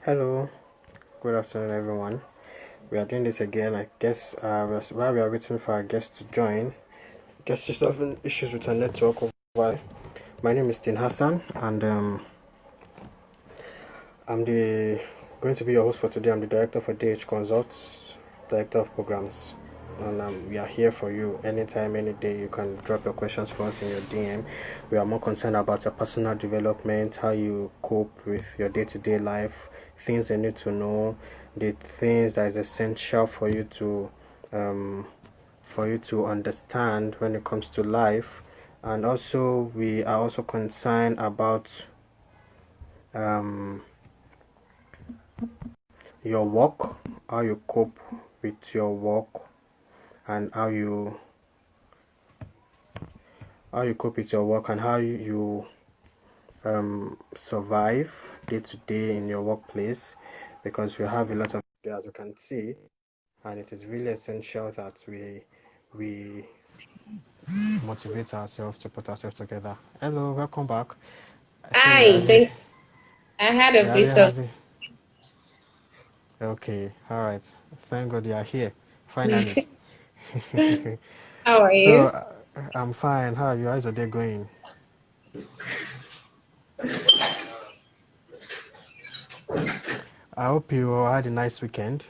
Hello, good afternoon, everyone. We are doing this again. I guess while we are waiting for our guest to join, guest just having issues with our network. My name is Tin Hassan, and I'm the going to be your host for today. I'm the director for DH Consults, director of programs, and we are here for you anytime, any day. You can drop your questions for us in your DM. We are more concerned about your personal development, how you cope with your day-to-day life, things you need to know, the things that is essential um, for you to understand when it comes to life, and also we are also concerned about um your work, how you cope with your work, and how you cope with your work and how you survive day to day in your workplace, because we have a lot of, as you can see, and it is really essential that we motivate ourselves to put ourselves together. Hello, welcome back. I see Hi, thank I had we a hardly bit of have you. Okay, all right. Thank God you are here finally. how are So you? I'm fine. How are you? How's your day going? I hope you had a nice weekend.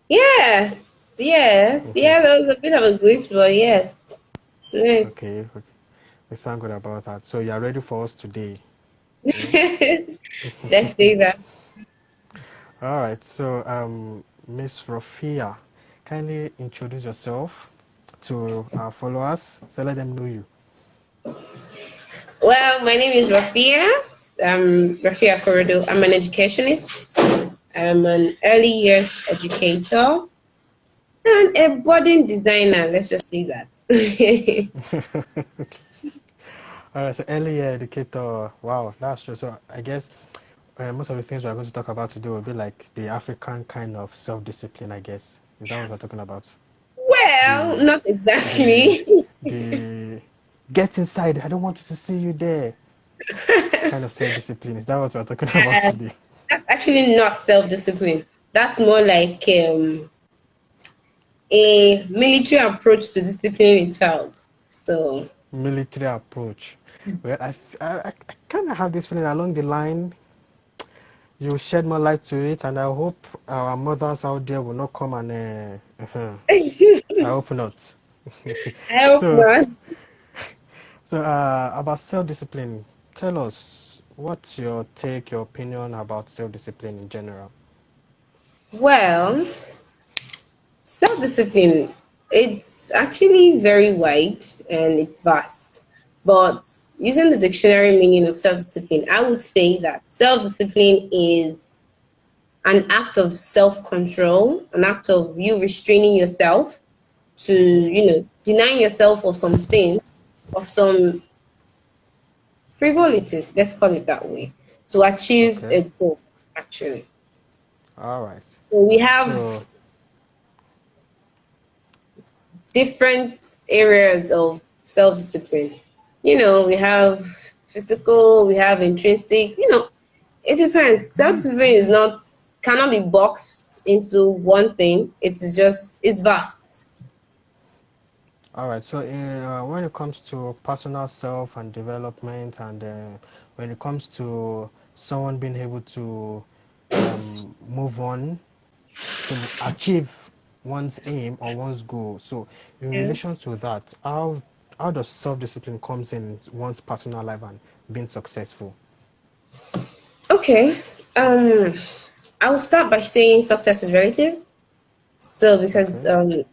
Yes. There was a bit of a glitch, but yes. It's nice. Okay, we thank God about that. So you are ready for us today. Mm? Let's do that. All right. So Miss Rofia, kindly introduce yourself to our followers. So let them know you. Well, my name is Rafia. Rafia Korodo. I'm an educationist. I'm an early years educator and a budding designer. Let's just say that. All right. So earlier educator. Wow, that's true. So I guess most of the things we are going to talk about today will be like the African kind of self-discipline, I guess. Is that what we're talking about? Well, The not the exactly. the get inside. I don't want to see you there. Kind of self-discipline. Is that what we're talking about Uh, today? that's actually not self-discipline. That's more like a military approach to disciplining a child. So, Military approach. Well, I kind of have this feeling along the line. You shed more light to it, and I hope our mothers out there will not come and. I I hope not. hope So, not. about self-discipline, tell us what's your take, your opinion about self-discipline in general. Well, self-discipline, it's actually very wide and it's vast. But using the dictionary meaning of self-discipline, I would say that self-discipline is an act of self-control, an act of you restraining yourself to, Mm-hmm. denying yourself of some things, of some frivolities, let's call it that way, to achieve Okay. a goal, actually. All right. So we So, have different areas of self discipline. We have physical, we have intrinsic, it depends. Self discipline is not, cannot be boxed into one thing. It's vast. all right. So, when it comes to personal self and development, and when it comes to someone being able to move on to achieve one's aim or one's goal. So, in Yeah. relation to that, how does self-discipline comes in one's personal life and being successful? Okay. Um, I will start by saying success is relative. So, because Okay.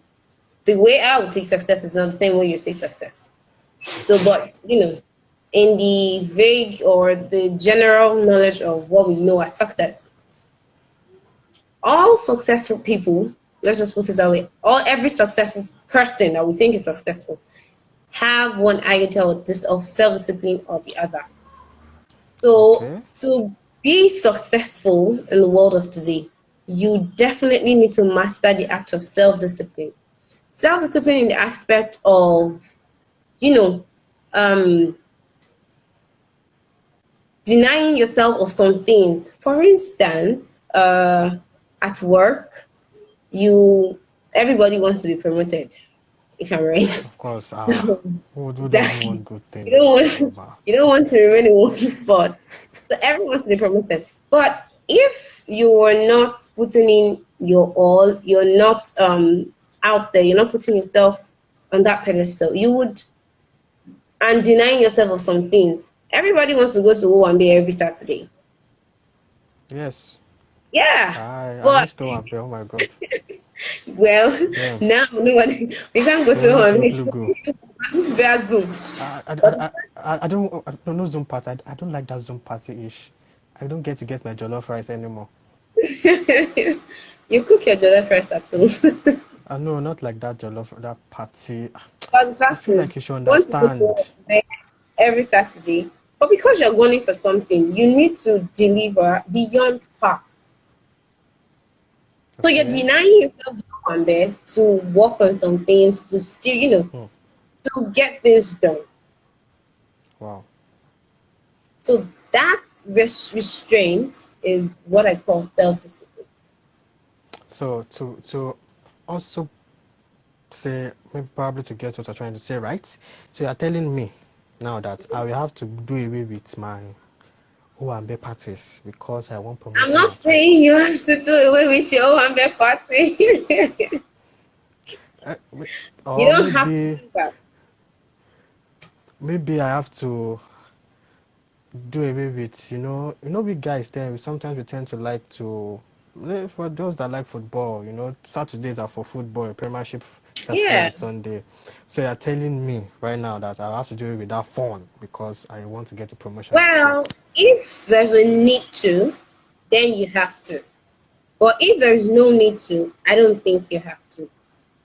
the way I would take success is not the same way you see success. So, but in the vague or the general knowledge of what we know as success, all successful people, let's just put it that way, every successful person that we think is successful have one iota of this of self-discipline or the other. So Okay. to be successful in the world of today, you definitely need to master the act of self-discipline. Self-discipline in the aspect of, you know, um, denying yourself of some things. For instance, at work, you everybody wants to be promoted, if I'm right. Of course, So who doesn't exactly. want good You don't things? want you don't want to remain in one spot. So everyone wants to be promoted. But if you are not putting in your all, you're not out there, you're not putting yourself on that pedestal, you would and denying yourself of some things. Everybody wants to go to Owambe every Saturday. Yes, Yeah. I But missed one, oh my god. well, Damn, now nobody we can't go to they will simply Owambe go. via Zoom. I, I, But I, I don't know Zoom party. I don't like that Zoom party ish. I don't get to get my jollof rice anymore. you cook your jollof first at home. I know, not like that jollof, that party. But the I fact feel is, like you should you want to go to understand. bed every Saturday, but because you're going for something, you need to deliver beyond par. So you're Okay. denying yourself one day to work on some things, to still, Hmm. to get things done. Wow. So that restraint is what I call self-discipline. So to also say, maybe probably to get what you're trying to say, right? So you're telling me now that I will have to do away with my Owambe parties because I want I'm promotion not at work. saying you have to do away with your own party. Uh, You or don't have to maybe do that. I have to do away with, we guys then sometimes we tend to like to, for those that like football, Saturdays are for football, Premiership, Saturday Yeah. and Sunday. So you're telling me right now that I'll have to do it with that fun because I want to get a promotion at Well, work. if there's a need to, then you have to. But if there's no need to, I don't think you have to.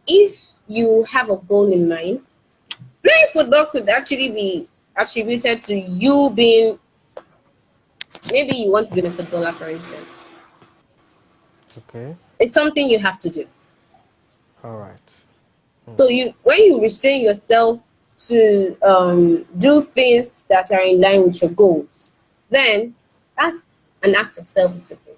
If you have a goal in mind, playing football could actually be attributed to you being, maybe you want to be a footballer, for instance. Okay. It's something you have to do. All right. Hmm. So when you restrain yourself to do things that are in line with your goals, then that's an act of self-discipline.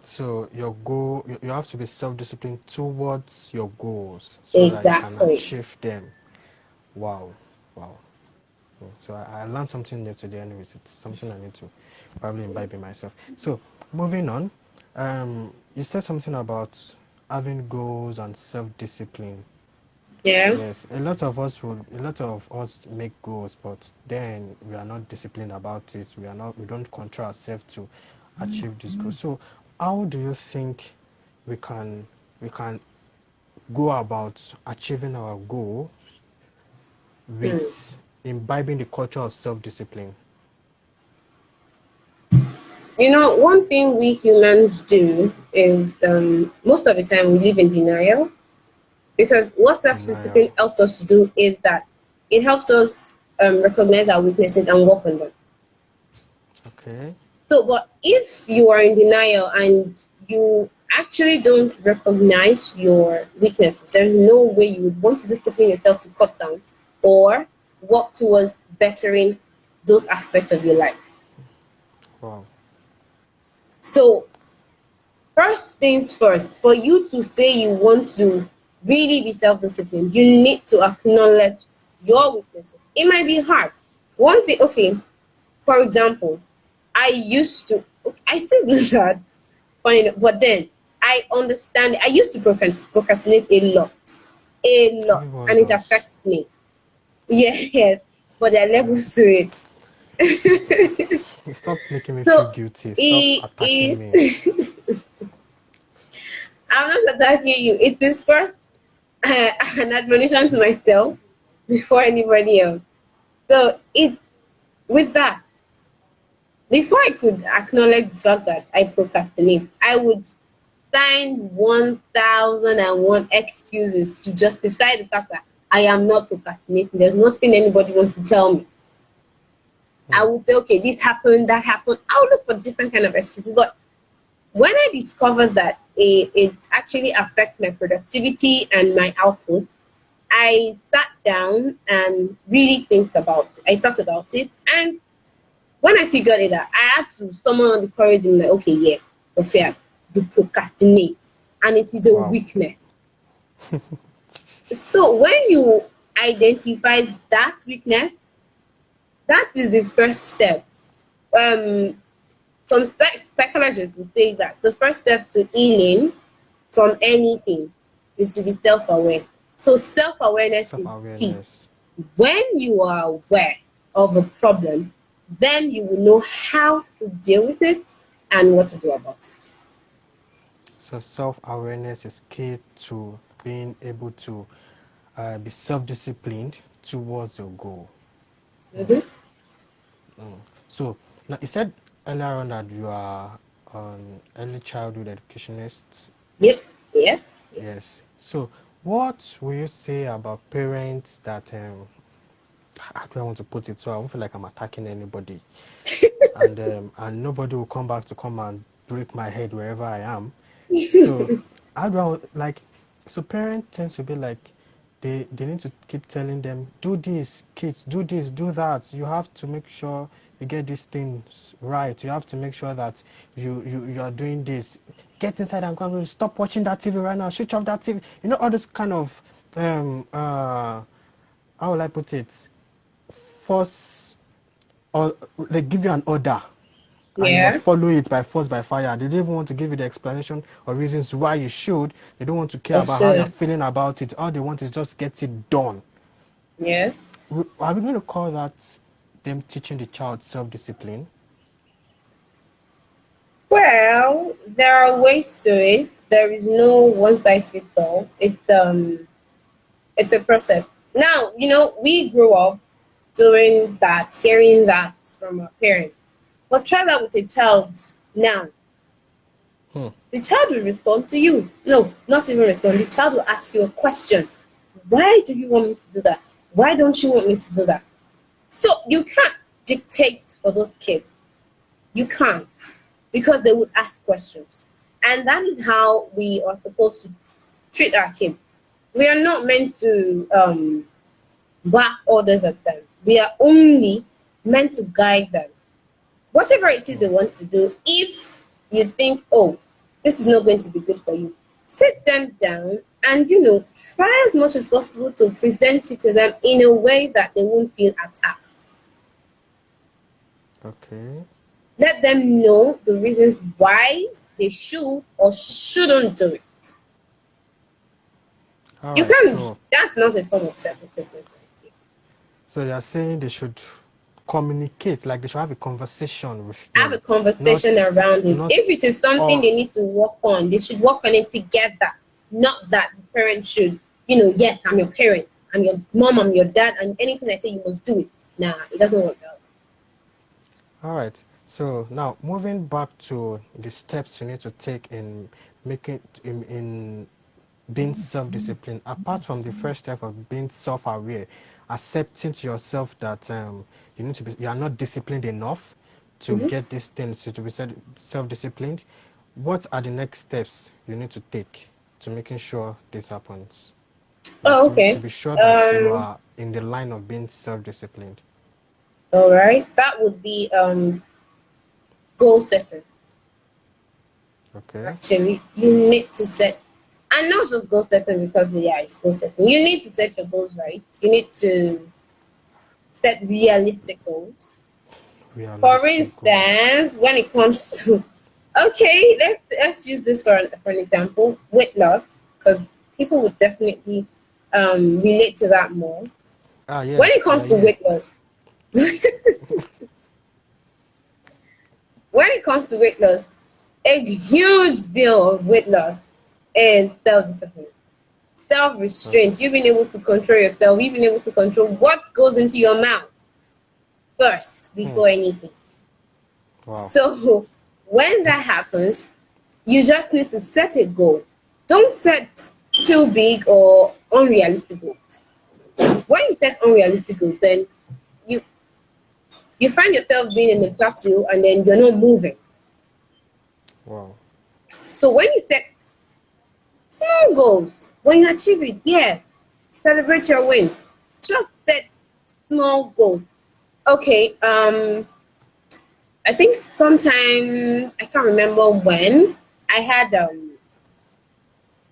So your goal, you have to be self-disciplined towards your goals so that you can Exactly. achieve them. Wow. Wow. So I learned something new today. Anyways, it's something I need to probably imbibe in myself. So moving on, you said something about having goals and self-discipline. Yeah. Yes, a lot of us make goals, but then we are not disciplined about it. We don't control ourselves to achieve this goal. So how do you think we can we can go about achieving our goal Hmm. with imbibing the culture of self-discipline? One thing we humans do is most of the time we live in denial because what self-discipline Denial. helps us to do is that it helps us recognize our weaknesses and work on them. Okay. So, but if you are in denial and you actually don't recognize your weaknesses, there's no way you would want to discipline yourself to cut down or work towards bettering those aspects of your life. Wow. So, first things first, for you to say you want to really be self disciplined, you need to acknowledge your weaknesses. It might be hard. One thing, okay, for example, I still do that, funny enough, but then I understand. I used to procrastinate a lot, Everyone and it does. affects me. Yes, but there are Yeah. levels to it. Stop making me feel So, guilty. Stop attacking me. it I'm not attacking you. It is first an admonition to myself before anybody else. So it with that, before I could acknowledge the fact that I procrastinate, I would find 1,001 excuses to justify the fact that I am not procrastinating. There's nothing anybody wants to tell me. I Hmm. would say, okay, this happened, that happened. I would look for different kind of excuses. But when I discovered that it actually affects my productivity and my output, I sat down and really think about I thought about it, and When I figured it out, I had to someone encourage me like, okay, yes, Rofiat, you procrastinate, and it is a Wow. weakness. So when you identify that weakness, that is the first step. Um, some psychologists will say that the first step to healing from anything is to be self-aware. So self-awareness is key. Self-awareness. When you are aware of a problem, then you will know how to deal with it and what to do about it. So self-awareness is key to being able to be self-disciplined towards your goal. Mm-hmm. So now you said earlier on that you are an early childhood educationist. Yep. Yes. Yes. So what will you say about parents that how do I want to put it so I don't feel like I'm attacking anybody and nobody will come and break my head wherever I am. So how do I like so parent tends to be like they need to keep telling them, do this, kids, do this, do that. You have to make sure you get these things right. You have to make sure that you are doing this. Get inside and go and stop watching that TV right now. Switch off that TV. You know all this kind of how will I put it? Force or they give you an order and you must Yeah. follow it by force by fire. They don't even want to give you the explanation or reasons why you should. They don't want to care Or about how you're should. feeling about it. All they want is just get it done. Yes. Are we going to call that them teaching the child self-discipline? Well, there are ways to it. There is no one size fits all. It's a process. Now, we grew up doing that, hearing that from our parents. But try that with a child now. Hmm. The child will respond to you. No, not even respond. The child will ask you a question. Why do you want me to do that? Why don't you want me to do that? So you can't dictate for those kids. You can't, because they would ask questions. And that is how we are supposed to treat our kids. We are not meant to bark orders at them. We are only meant to guide them. Whatever it is they Hmm. want to do, if you think, oh, this is not going to be good for you, sit them down and, try as much as possible to present it to them in a way that they won't feel attacked. Okay. Let them know the reasons why they should or shouldn't do it. All You right. can't, that's not a form of self-discipline for kids. So you're saying they should communicate, like they should have a conversation with Have a them, conversation not around it. not If it is something or they need to work on, they should work on it together. Not that the parent should, yes, I'm your parent, I'm your mom, I'm your dad, and anything I say you must do it. Nah, it doesn't work out. All right. So now moving back to the steps you need to take in making in being self-disciplined. Apart from the first step of being self-aware, accepting to yourself that you are not disciplined enough to Hmm. get these things to be self-disciplined. What are the next steps you need to take to making sure this happens? Like Oh, to okay. be sure that you Um, are in the line of being self-disciplined. all right. That would be goal setting. Okay. Actually, you need to set, and not just goal setting because yeah, it's goal setting. You need to set your goals right. You need to set realistic goals. For Realistic goals. instance, when it comes to, okay, let's use this for an example, weight loss, because people would definitely relate to that more. Ah, yeah, When it yeah, comes to yeah. weight loss, when it comes to weight loss, a huge deal of weight loss is self-discipline, self-restraint. Okay. You've been able to control yourself. You've been able to control what goes into your mouth first Hmm. before anything. Wow. So when that happens, you just need to set a goal. Don't set too big or unrealistic goals. When you set unrealistic goals, then you you find yourself being in a plateau and then you're not moving. Wow. So when you set small goals, when you achieve it, yes, celebrate your wins. Just set small goals. Okay, I think sometime I can't remember when I had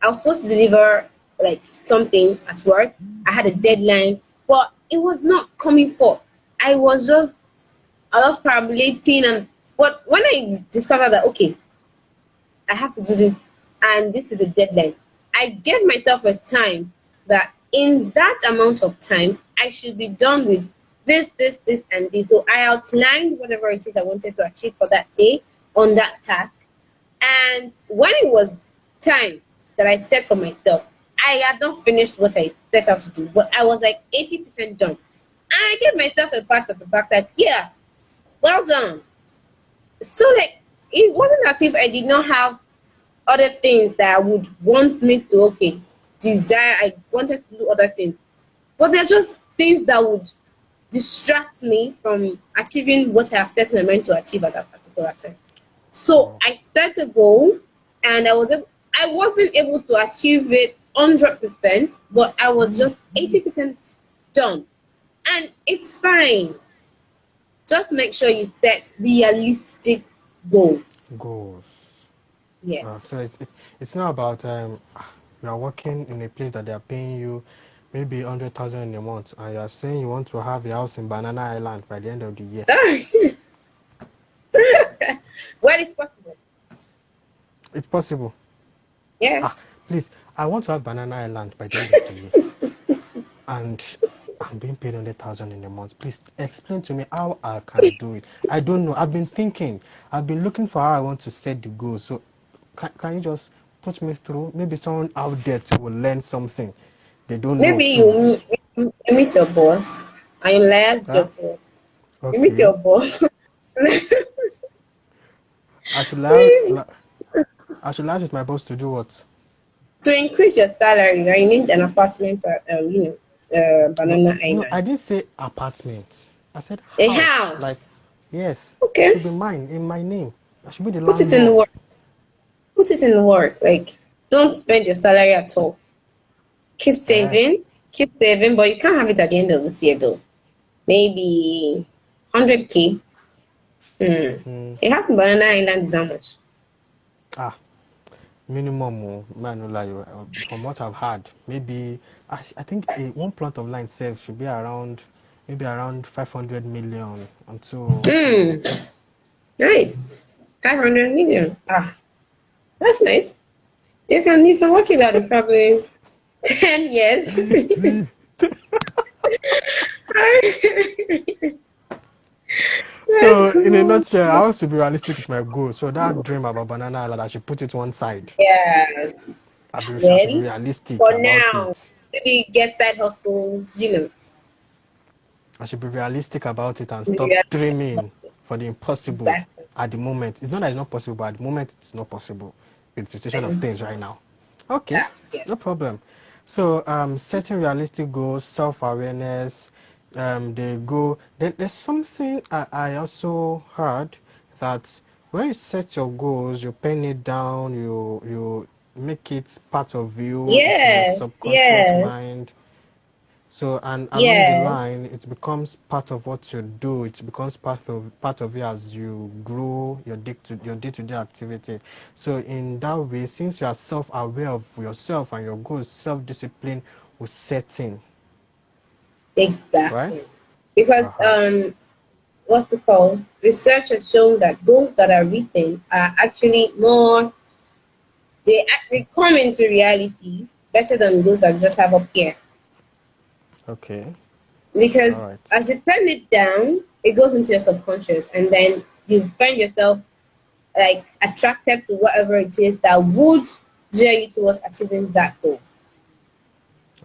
I was supposed to deliver like something at work. I had a deadline, but it was not coming forth. I was just I was perambulating, and but when I discovered that okay, I have to do this and this is the deadline, I gave myself a time that in that amount of time I should be done with this, and this. So I outlined whatever it is I wanted to achieve for that day on that task. And when it was time that I set for myself, I had not finished what I set out to do, but I was like 80% done. And I gave myself a pat on the back, like, yeah, well done. So, like, it wasn't as if I did not have other things that would want me to, okay, desire, I wanted to do other things. But they're just things that would distract me from achieving what I have set my mind to achieve at that particular time. So Oh, I set a goal, and I wasn't able to achieve it 100%, but I was just 80% done. And it's fine. Just make sure you set realistic goals. goals. Yes. So it's not about you are working in a place that they are paying you maybe 100,000 in a month, and you are saying you want to have a house in Banana Island by the end of the year. Well, it's possible. It's possible. Yeah. Please, I want to have Banana Island by the end of the year, and I'm being paid 100,000 in a month. Please explain to me how I can do it. I don't know. I've been thinking. I've been looking for how I want to set the goal. So can you just put me through? Maybe someone out there too will learn something they don't know Maybe too. you meet your boss and you liaise Huh? your boss. You meet Okay. your boss. I should allow Please, I should allow my boss to do what? to increase your salary, you need an apartment at No, Banana no, I Island. didn't say apartment. I said A house. Like, house. yes, it Okay. should be mine in my name. I should be the Put it in landlord. work. Put it in work. Like, don't spend your salary at all. Keep Eh. saving. Keep saving, but you can't have it at the end of this year though. Maybe 100K. Mm, A house in Banana Island is how much? ah, minimum. Oh, man, no lie. From what I've had, maybe I think one plot of land self should be around maybe around 500 million until Hmm. Nice. 500 million. Ah, that's nice. You can work it out in probably 10 years. So, That's in a cool. nutshell, I want to be realistic with my goal. So that dream about Banana Island, I should put it one side. Yeah. I should be Well, realistic for about now, it. maybe get side hustles. I should be realistic about it and Be stop realistic about dreaming it. for the impossible Exactly. at the moment. It's not that it's not possible, but at the moment it's not possible with the situation of And things right now. Okay, that's yes. no problem. So, setting realistic goals, self-awareness, they go. Then there's something I also heard that when you set your goals, you pen it down, you make it part of you. It's in your Yes, subconscious yes, mind. So and along the yes. line, it becomes part of what you do. It becomes part of you as you grow your day-to-day activity. So in that way, since you are self-aware of yourself and your goals, self-discipline will set in, right? Exactly. Because Uh-huh. what's it called? Research has shown that those that are written are actually more they come into reality better than those that just have up here. Okay. All Because right. as you pen it down, it goes into your subconscious, and then you find yourself like attracted to whatever it is that would steer you towards achieving that goal.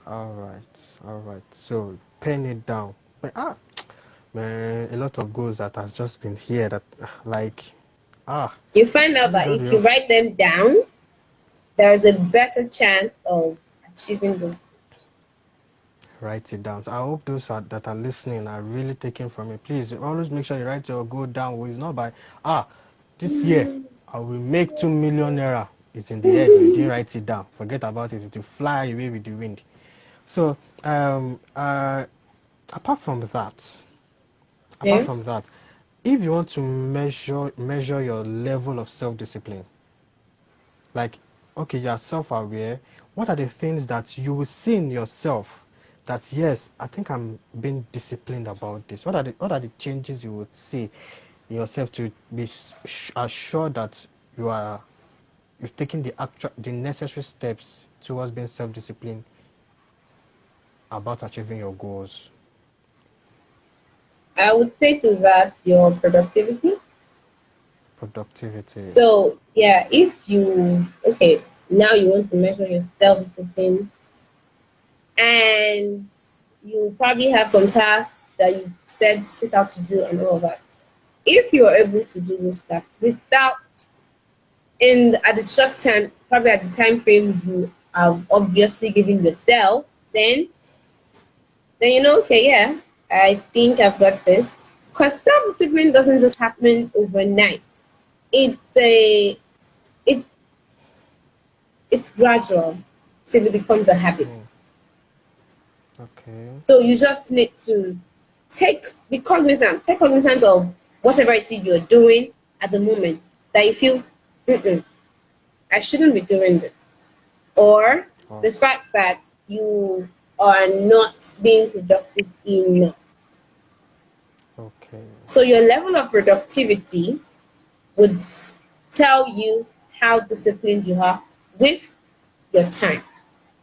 All right. All right. So pen it down. Man, a lot of goals that has just been here that like ah, You find out let me that just be if you write them down, there is a better chance of achieving those. write it down. So I hope those that are listening are really taking from it. Please always make sure you write your goal down. It's not by this year I will make 2 million naira. It's in the head. You didn't write it down. Forget about it. It will fly away with the wind. So apart from that, apart Yeah. from that, if you want to measure your level of self-discipline, like, okay, you are self-aware, what are the things that you will see in yourself that, yes, I think I'm being disciplined about this? What are the changes you would see in yourself to be assured that you've taken the necessary steps towards being self-disciplined about achieving your goals? I would say to that your productivity. Productivity. So yeah, if you okay, now you want to measure your self-discipline, and you probably have some tasks that you've set out to do and all of that. If you are able to do those tasks without in at the short term, probably at the time frame you have obviously given yourself, then you know, okay, yeah, I think I've got this. Because self-discipline doesn't just happen overnight. It's a it's it's gradual till it becomes a habit. Hmm. Okay. So you just need to take cognizance of whatever it is you're doing at the moment that you feel, mm-mm, I shouldn't be doing this, or Oh, the fact that you are not being productive enough. okay. So your level of productivity would tell you how disciplined you are with your time,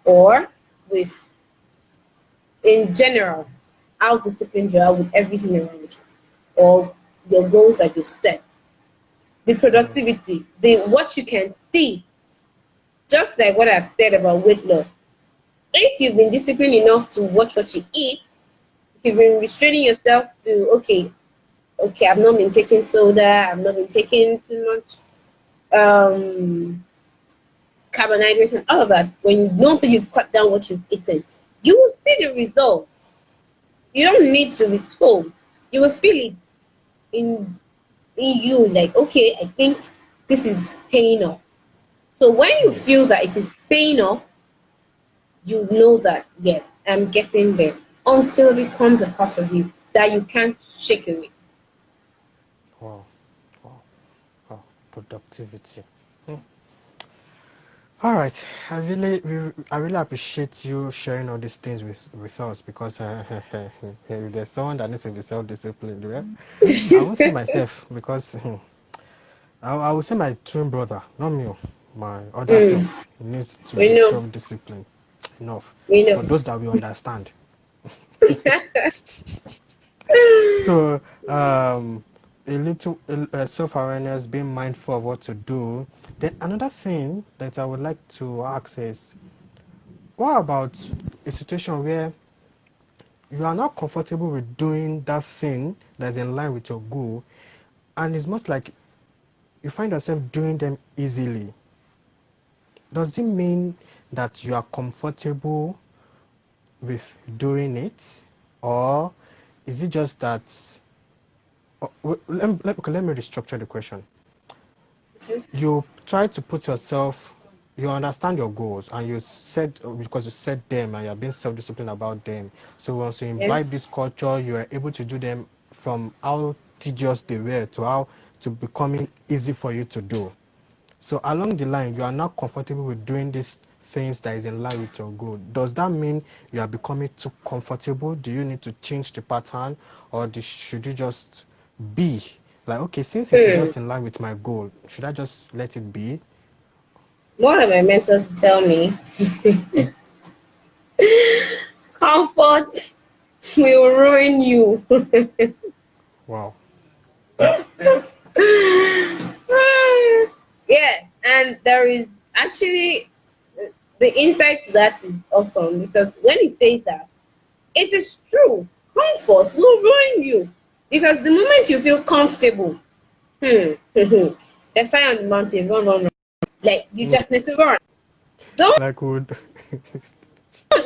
or with, in general, how disciplined you are with everything around you, or your goals that you've set. The Hmm. productivity, the what you can see, just like what I've said about weight loss. If you've been disciplined enough to watch what you eat, if you've been restraining yourself to, okay, I've not been taking soda, I've not been taking too much carbohydrates and all of that, when you know that you've cut down what you've eaten, you will see the results. You don't need to be told. You will feel it in you, like, okay, I think this is paying off. So when you Hmm. feel that it is paying off, you know that yes, I'm getting there, until it becomes a part of you that you can't shake away. Wow. Wow. Wow. Productivity. Hmm. All right. I really appreciate you sharing all these things with us, because if there's someone that needs to be self-disciplined, well, I won't say myself, because I will say my twin brother, not me, my other Mm, self needs to we be know, self-disciplined enough we know. for those that we understand. So, a little self-awareness, being mindful of what to do. Then another thing that I would like to ask is, what about a situation where you are not comfortable with doing that thing that's in line with your goal, and it's not like you find yourself doing them easily? Does it mean that you are comfortable with doing it, or is it just that? Let me restructure the question. You try to put yourself, you understand your goals, and you set, because you set them and you're being self-disciplined about them. So once you Yeah. imbibe this culture, you are able to do them from how tedious they were to how to becoming easy for you to do. So along the line, you are now comfortable with doing these things that is in line with your goal. Does that mean you are becoming too comfortable? Do you need to change the pattern, or should you just be like, okay, since it is Hmm. just in line with my goal, should I just let it be? One of my mentors would tell me, comfort will ruin you. Wow. Yeah, and there is actually the insight to that is awesome, because when he says that, it is true. Comfort will ruin you, because the moment you feel comfortable, that's why on the mountain, run, run, run. Like you Mm, just need to run. Don't like would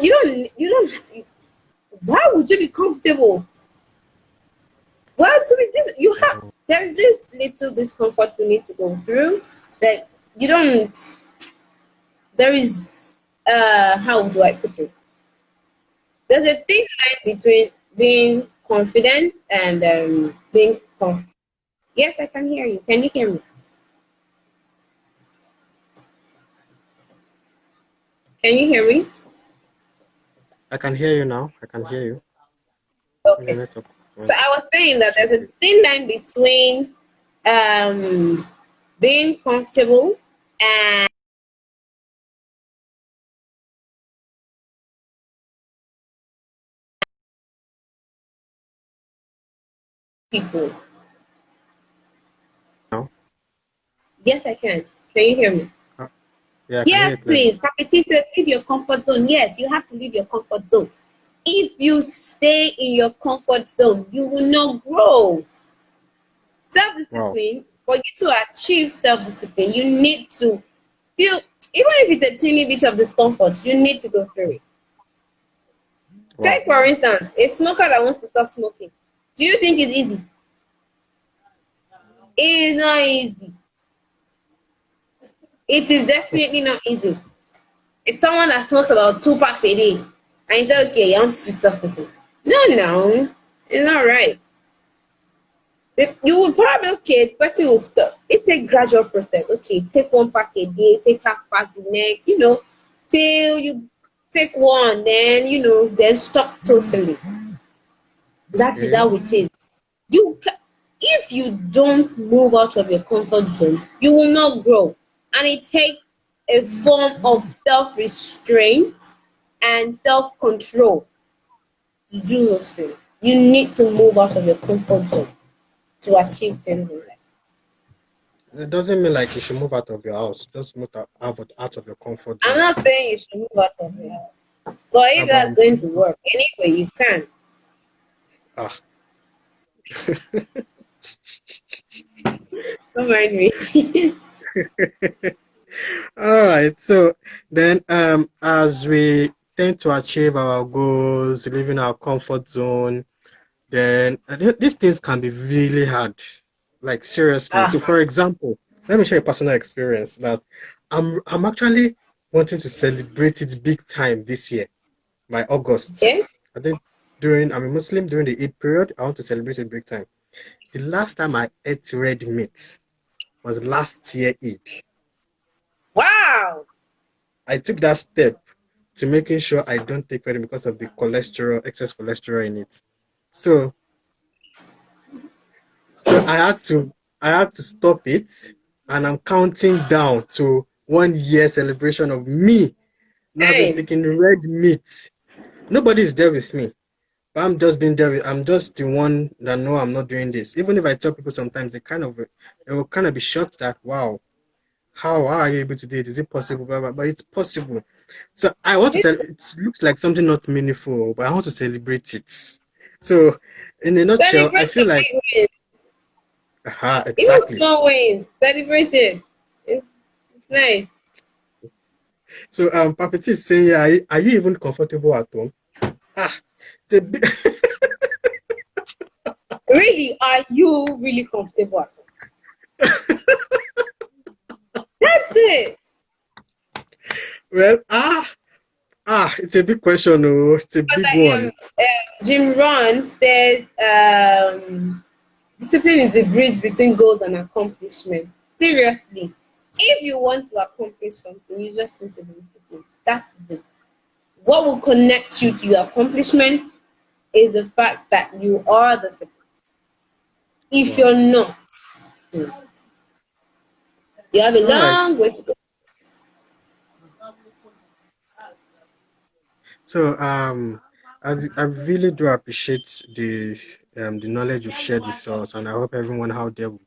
you don't. Why would you be comfortable? Why to be this? You have there's this little discomfort we need to go through that you don't. There is how do I put it? There's a thin line between being confident and being comfortable. Yes, I can hear you. Can you hear me? Can you hear me? I can hear you now. I can hear you. The Okay. network So went I was saying that there's a shaky. thin line between being comfortable and people. Now? Yes, I can. Can you hear me? Uh, yeah, I can hear Yes, you clearly. please. Papiti says leave your comfort zone. Yes, you have to leave your comfort zone. If you stay in your comfort zone, you will not grow. Self Wow. discipline, for you to achieve self discipline, you need to feel, even if it's a teeny bit of discomfort, you need to go through it. Wow. Take, for instance, a smoker that wants to stop smoking. Do you think it's easy? It is not easy. It is definitely not easy. It's someone that smokes about 2 packs a day, and you say, okay, you want to stop smoking. No, no, it's not right. You will probably, okay, the person will stop. It's a gradual process. Okay, take 1 pack a day, take half pack the next, till you take one, then, then stop totally. That is Okay. how it is. If you don't move out of your comfort zone, you will not grow. And it takes a form of self restraint and self control to do those things. You need to move out of your comfort zone to achieve things in life. It doesn't mean like you should move out of your house. Just move out of your comfort I'm zone. not saying you should move out of your house, but if But that's going to work, anyway, you can. ah, Don't mind me. all right. So then, as we tend to achieve our goals, leaving our comfort zone, then these things can be really hard. Like seriously. So, Ah, for example, let me share a personal experience that I'm actually wanting to celebrate it big time this year, my August. yeah. I think I'm a Muslim during the Eid period. I want to celebrate it big time. The last time I ate red meat was last year Eid. Wow. I took that step to making sure I don't take red meat because of the cholesterol, excess cholesterol in it. So, so I had to stop it, and I'm counting down to 1 year celebration of me not having Hey, taken red meat. Nobody is there with me. But I'm just being there. I'm just the one that know I'm not doing this. Even if I tell people sometimes, they will kind of be shocked that wow, how are you able to do it? Is it possible? Blah, blah, but it's possible. So I want to this tell. It looks like something not meaningful, but I want to celebrate it. So, in a nutshell, I celebrate feel your like, big wins. Even exactly. small wins. Celebrate it. It's nice. So, Papiti is saying, yeah, are you even comfortable at home? Ah, it's a bit. Really, are you really comfortable at all? That's it. Well, it's a big question. Oh, it's a But big like one. Jim Rohn says, discipline is the bridge between goals and accomplishment. Seriously, if you want to accomplish something, you just need to be disciplined. That's it. What will connect you to your accomplishment is the fact that you are disciplined. If Wow. you're not, you have a All right. long way to go. So, I really do appreciate the knowledge you've shared with us, and I hope everyone out there will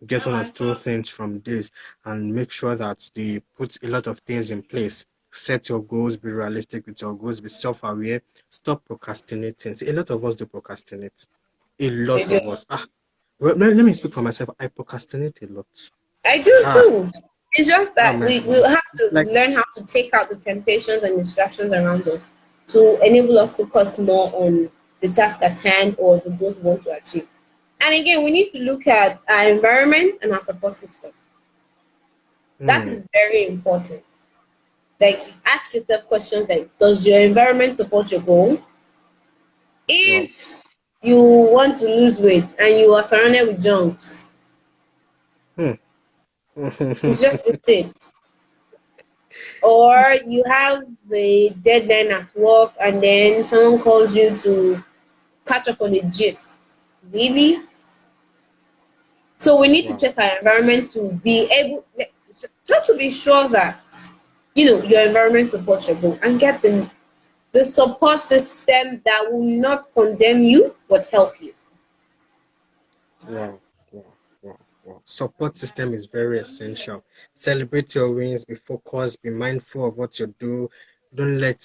get one or two things from this and make sure that they put a lot of things in place. Set your goals, be realistic with your goals, be self-aware, stop procrastinating. See, a lot of us do procrastinate. A They lot do. of us. Well, let me speak for myself. I procrastinate a lot. I do Ah, too. It's just oh that my we God. will have to Like, learn how to take out the temptations and distractions around us to enable us to focus more on the task at hand or the goal we want to achieve. And again, we need to look at our environment and our support system. That hmm, is very important. Like, ask yourself questions like, does your environment support your goal? wow. If you want to lose weight and you are surrounded with junks, It's just a state. Or you have a deadline at work and then someone calls you to catch up on a gist. Really? So we need to Wow. check our environment to be able, just to be sure that your environment supports your goal, and get the support system that will not condemn you but help you. Wow. Wow. Wow. Wow. Support system is very essential. Celebrate your wins, be focused, be mindful of what you do. Don't let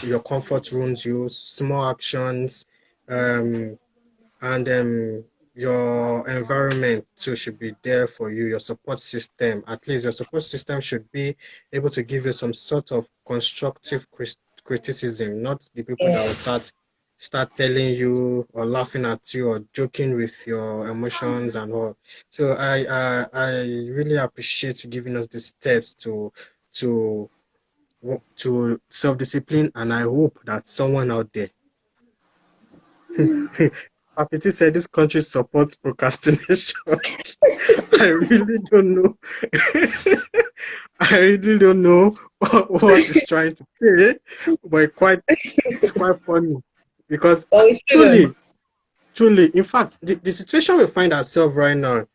your comfort ruins you. Small actions, um, and your environment too should be there for you. Your support system, at least your support system should be able to give you some sort of constructive criticism, not the people that Yeah. will start telling you or laughing at you or joking with your emotions and all. So I really appreciate you giving us the steps to to self-discipline, and I hope that someone out there Papiti said this country supports procrastination. I really don't know. I really don't know what he's trying to say, but it's quite funny because But we shouldn't. truly, in fact, the situation we find ourselves right now,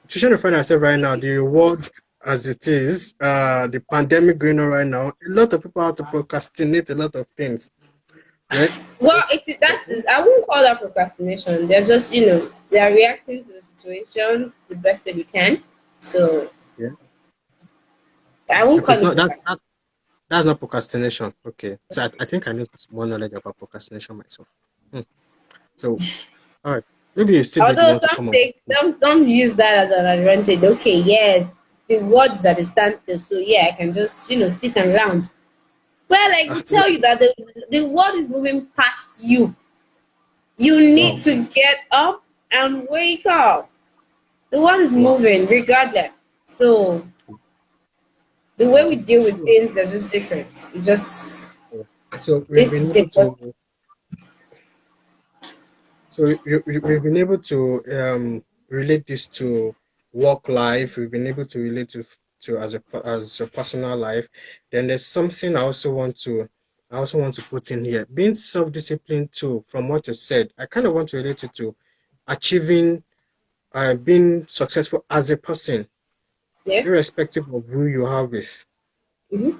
the world as it is, the pandemic going on right now, a lot of people have to procrastinate a lot of things. Right? Well, I won't call that procrastination. They're just, they are reacting to the situations the best that they can. So Yeah. I won't Okay, call it's it not procrastination. that's not procrastination. Okay. So I think I need more knowledge about procrastination myself. Hmm. So, all right. Maybe you still would Although want to some come up. take some use that as an advantage. Okay, yes, the word that is standstill. So yeah, I can just sit and lounge. Well, I Ah, will tell you that the world is moving past you. You need wow. to get up and wake up. The world is Wow. moving regardless. So the way we Wow. deal with things are just different. We just So we've need to been able take what. to we've been able to relate this to work life. We've been able to relate to as your personal life. Then there's something I also want to put in here. Being self-disciplined too, from what you said, I kind of want to relate it to achieving being successful as a person, Yeah. irrespective of who you are with. Hmm.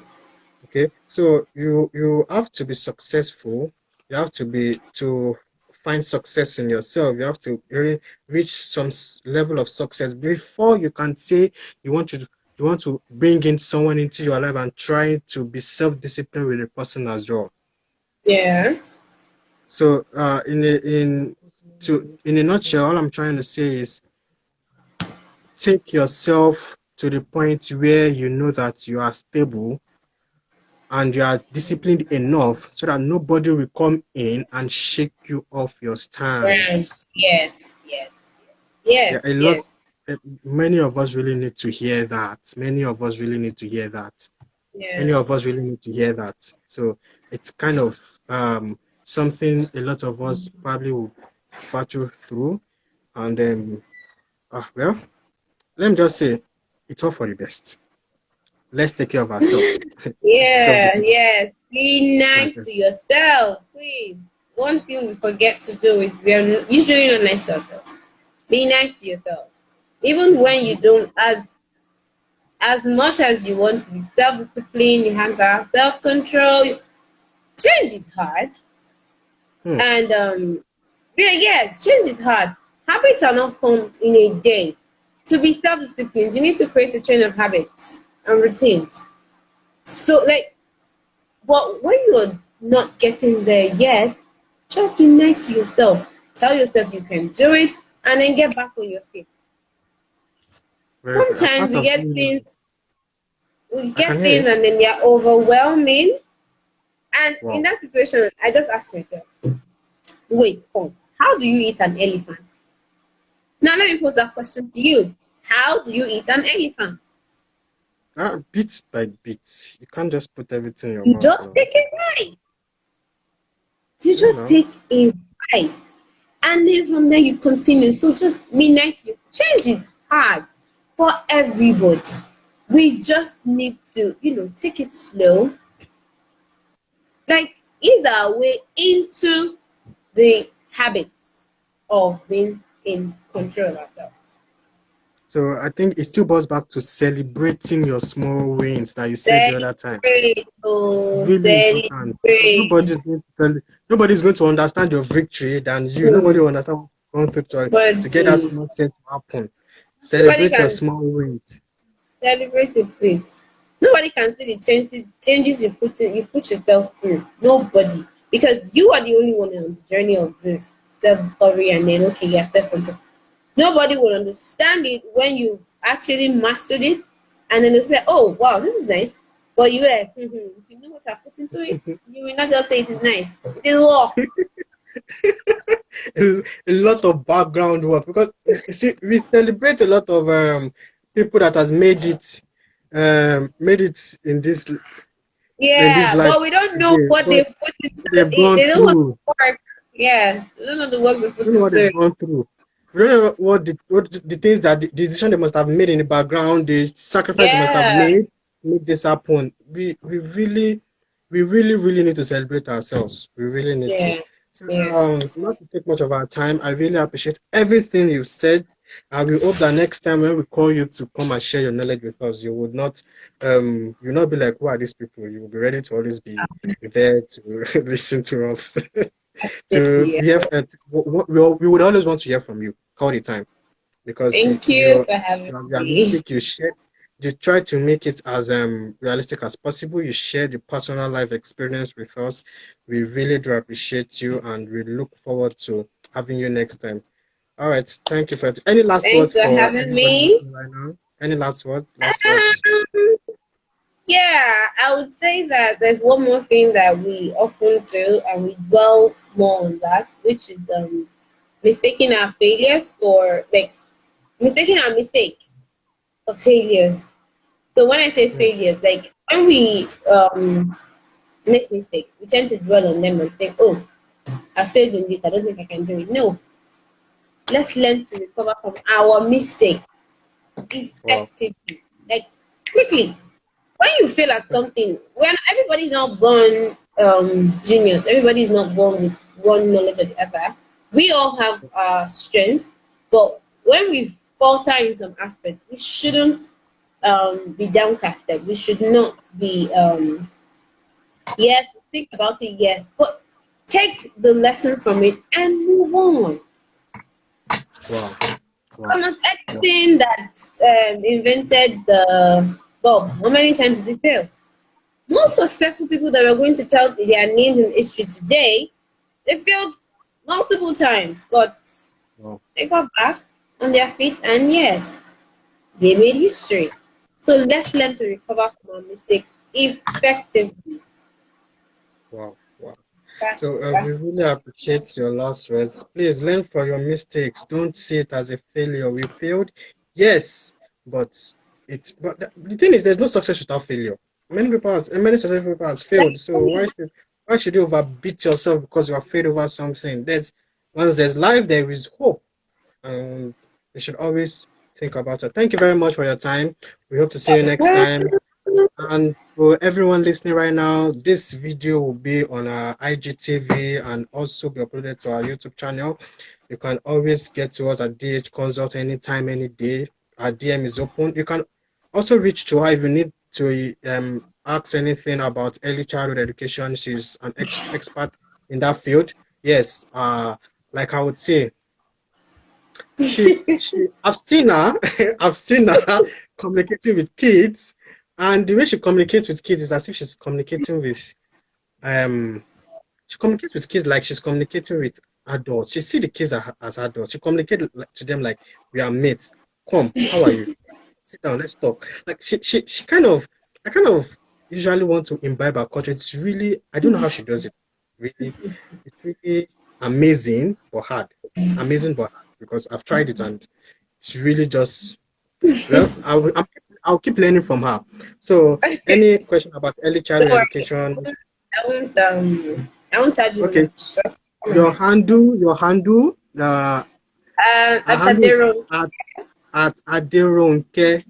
Okay, so you have to be successful. You have to find success in yourself. You have to really reach some level of success before you can say you want to bring in someone into your life and try to be self-disciplined with the person as well. Yeah. So in a nutshell, all I'm trying to say is take yourself to the point where you know that you are stable and you are disciplined enough so that nobody will come in and shake you off your Right. stance. Yes. Yes. Yes. Yeah, a lot, Yes. eh, many of us really need to hear that. Many of us really need to hear that. Many Yeah. of us really need to hear that. So it's kind of something a lot of us probably will battle through. And well, let me just say, it's all for the best. Let's take care of ourselves. Yeah. Self-discipline. Yes. Be nice to yourself, please. One thing we forget to do is we are usually not nice to ourselves. Be nice to yourself. Even when you don't, as much as you want to be self-disciplined, you have to have self-control. Change is hard, Hmm. and yeah, yes, change is hard. Habits are not formed in a day. To be self-disciplined, you need to create a chain of habits and routines. So, like, but when you're not getting there yet, just be nice to yourself. Tell yourself you can do it, and then get back on your feet. Very good. Sometimes Apart we of get things, I can hear things, you. and then they're overwhelming. And in Wow. that situation, I just ask myself, wait, how do you eat an elephant? Now, let me pose that question to you. How do you eat an elephant? Bit by bit. You can't just put everything in your You mouth just now. take a bite. You Yeah, just now. take a bite. And then from there, you continue. So just be nice. Change is hard. for everybody. We just need to, take it slow, like ease our way into the habits of being in control of ourselves. So I think it still boils back to celebrating your small wins that you said the other time. Celebrate, It's oh, really important. Because celebrate. nobody's going to understand your victory than you. Nobody Hmm. will understand what you're going through But to get that small thing to happen. nobody Celebrate your can small wins. celebrate it, please. Nobody can see the changes you put yourself through. Nobody. Because you are the only one on the journey of this self-discovery, and then okay, you're self-control. Nobody will understand it when you've actually mastered it, and then they'll say, oh wow, this is nice. But you were like, if you know what I put into it, you will not just say it is nice. It is work. A lot of background work because you see we celebrate a lot of people that has made it in this Yeah, life but we don't know today, what but they put into what they've it. gone They don't want through. to work. Yeah, they don't know the work they We put don't know what into they've it. gone through. We don't know what the things that the decision they must have made in the background, the sacrifice they must have Yeah, made to make this happen. We really need to celebrate ourselves. We really need to. yeah, So yes. not to take much of our time, I really appreciate everything you said. And we hope that next time when we call you to come and share your knowledge with us, you would not you'll not be like, who are these people? You will be ready to always be there to listen to us. To Definitely. hear, we would always want to hear from you all the time because Thank you your for having me. realistic. You try to make it as realistic as possible. You share the personal life experience with us. We really do appreciate you, and we look forward to having you next time. All right, thank you for it. Any last Thanks words for for having anybody me. listening right now? Any last words? Last words. Um, yeah, I would say that there's one more thing that we often do, and we dwell more on that, which is mistaking our failures for like mistaking our mistakes for failures. So when I say Hmm. failures, like when we make mistakes, we tend to dwell on them and think, "Oh, I failed in this. I don't think I can do it." No, let's learn to recover from our mistakes Wow. effectively, like quickly. When you fail at something, when everybody's not born genius, everybody's not born with one knowledge or the other. We all have our strengths, but when we falter in some aspect, we shouldn't be downcasted. We should not be yes, think about it, yes, but take the lessons from it and move on. Wow. Wow. Thomas Wow. Edison that invented the bulb, how many times did he fail? Most successful people that are going to tell their names in history today, they failed multiple times, but Wow. they got back on their feet, and yes, they made history. So let's learn to recover from our mistakes effectively. Wow. Wow. That's So we that's really appreciate your last words. Please learn from your mistakes. Don't see it as a failure. We failed, yes, but the thing is, there's no success without failure. Many successful people has failed. So why should you overbeat yourself because you are failed over something? Once there's life, there is hope, and you should always think about it. Thank you very much for your time. We hope to see you next time. And for everyone listening right now, this video will be on our IGTV and also be uploaded to our YouTube channel. You can always get to us at DH Consult anytime, any day. Our DM is open. You can also reach to her if you need to ask anything about early childhood education. She's an expert in that field. Yes, like I would say, I've seen her, I've seen her communicating with kids, and the way she communicates with kids is as if she's communicating with um she communicates with kids like she's communicating with adults. She see the kids as adults. She communicates to them like we are mates. Come, how are you? Sit down, let's talk. Like she kind of I kind of usually want to imbibe her culture. It's really I don't know how she does it. Really, it's really amazing but hard. Amazing but hard because I've tried it and it's really just well, I'll keep learning from her. So, any question about early don't childhood worry. education? I won't charge you Okay, much. Just your handle, at handle Adero. at Aderonke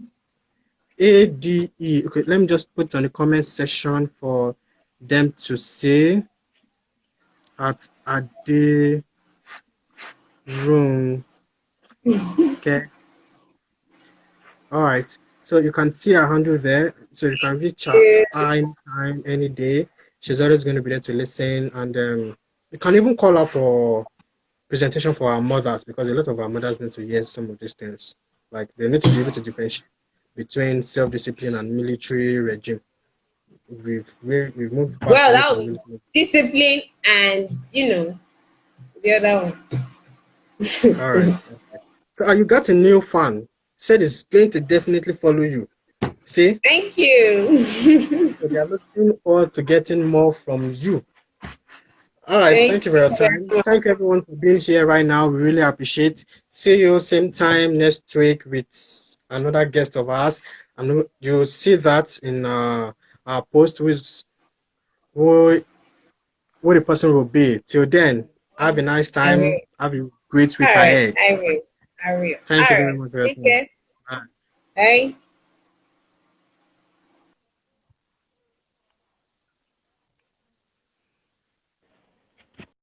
ADE. Okay, let me just put on the comment section for them to say at Aderonke. All right. So you can see her handle there. So you can reach her Yeah. anytime, any day. She's always going to be there to listen. And you can even call her for presentation for our mothers, because a lot of our mothers need to hear some of these things. Like they need to be able to differentiate between self-discipline and military regime. We've moved past Well, away that from would military. be discipline and the other All one. right. Okay. So you got a new fan. Said it's going to definitely follow you. See? Thank you. So they are looking forward to getting more from you. All right. Thank Thank you for you your very time. much. Thank everyone for being here right now. We really appreciate. See you same time next week with another guest of ours. And you'll see that in our post who, who the person will be. Till then, have a nice I will. time. Have a great All week right. ahead. I will. I will. Thank All you very right. much for your Take time. care. Bye. Bye.